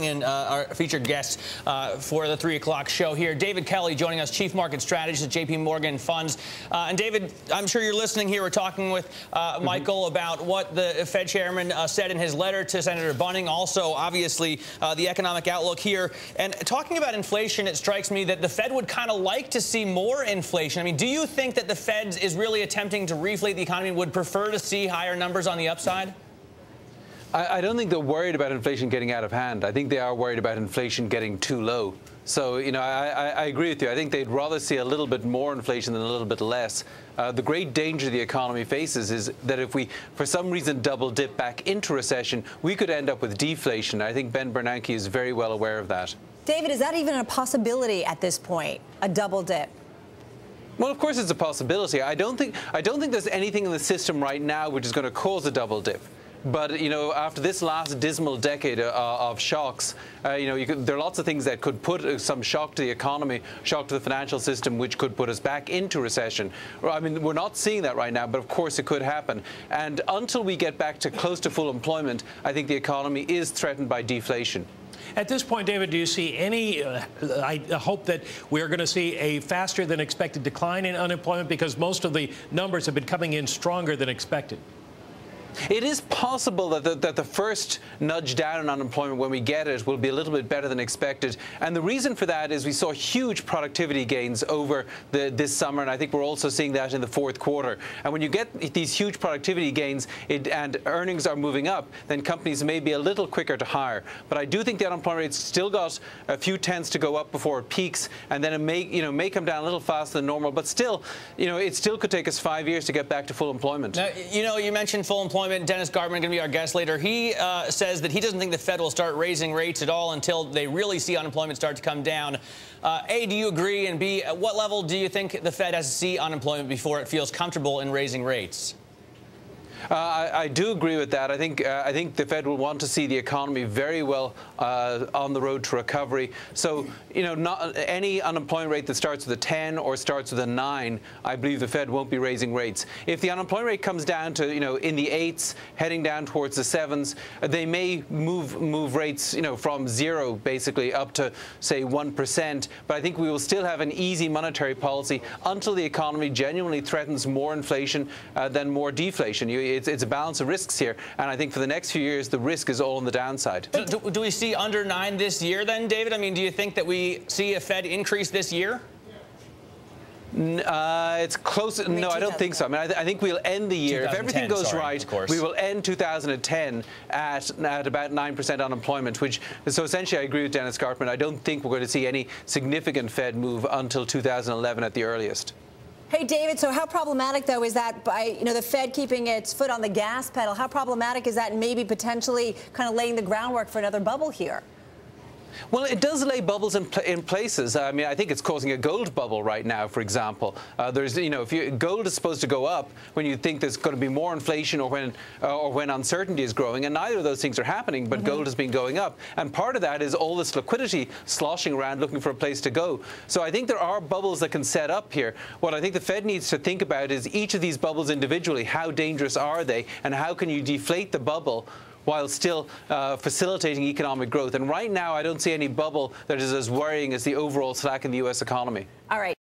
And our featured guest for the 3 o'clock show here, David Kelly, joining us, Chief Market Strategist at JPMorgan Funds. And David, I'm sure you're listening here. We're talking with Michael about what the Fed chairman said in his letter to Senator Bunning. Also, obviously, the economic outlook here. And talking about inflation, it strikes me that the Fed would kind of like to see more inflation. I mean, do you think that the Fed is really attempting to reflate the economy, would prefer to see higher numbers on the upside? I don't think they're worried about inflation getting out of hand. I think they are worried about inflation getting too low. So, you know, I agree with you. I think they'd rather see a little bit more inflation than a little bit less. The great danger the economy faces is that if we, for some reason, double dip back into recession, we could end up with deflation. I think Ben Bernanke is very well aware of that. David, is that even a possibility at this point, a double dip? Well, of course it's a possibility. I don't think there's anything in the system right now which is going to cause a double dip. But, you know, after this last dismal decade of shocks, you know, there are lots of things that could put some shock to the economy, shock to the financial system, which could put us back into recession. I mean, we're not seeing that right now, but of course it could happen. And until we get back to close to full employment, I think the economy is threatened by deflation. At this point, David, do you see any hope that we're going to see a faster than expected decline in unemployment, because most of the numbers have been coming in stronger than expected? It is possible that the first nudge down in unemployment, when we get it, will be a little bit better than expected. And the reason for that is we saw huge productivity gains over this summer, and I think we're also seeing that in the fourth quarter. And when you get these huge productivity gains and earnings are moving up, then companies may be a little quicker to hire. But I do think the unemployment rate's still got a few tenths to go up before it peaks, and then it may come down a little faster than normal. But still, you know, it still could take us 5 years to get back to full employment. Now, you know, you mentioned full employment. Dennis Gartman going to be our guest later. He says that he doesn't think the Fed will start raising rates at all until they really see unemployment start to come down. A, do you agree? And B, at what level do you think the Fed has to see unemployment before it feels comfortable in raising rates? I do agree with that. I think the Fed will want to see the economy very well on the road to recovery. So, you know, not any unemployment rate that starts with a 10 or starts with a 9, I believe the Fed won't be raising rates. If the unemployment rate comes down to, you know, in the 8s, heading down towards the 7s, they may move rates, you know, from 0 basically up to, say, 1%. But I think we will still have an easy monetary policy until the economy genuinely threatens more inflation than more deflation. It's a balance of risks here, and I think for the next few years the risk is all on the downside. Do we see under 9 this year then, David? I mean, do you think that we see a Fed increase this year? It's close. No, I don't think so. I mean, I think we'll end the year, if everything goes right, we will end 2010 at about 9% unemployment, which, so essentially I agree with Dennis Gartman. I don't think we're going to see any significant Fed move until 2011 at the earliest. Hey, David, so how problematic, though, is that by, you know, the Fed keeping its foot on the gas pedal? How problematic is that, maybe potentially kind of laying the groundwork for another bubble here? Well, it does lay bubbles in places. I mean, I think it's causing a gold bubble right now, for example. There's, you know, gold is supposed to go up when you think there's going to be more inflation or when uncertainty is growing, and neither of those things are happening, but gold has been going up. And part of that is all this liquidity sloshing around looking for a place to go. So I think there are bubbles that can set up here. What I think the Fed needs to think about is each of these bubbles individually. How dangerous are they, and how can you deflate the bubble while still facilitating economic growth? And right now, I don't see any bubble that is as worrying as the overall slack in the U.S. economy. All right.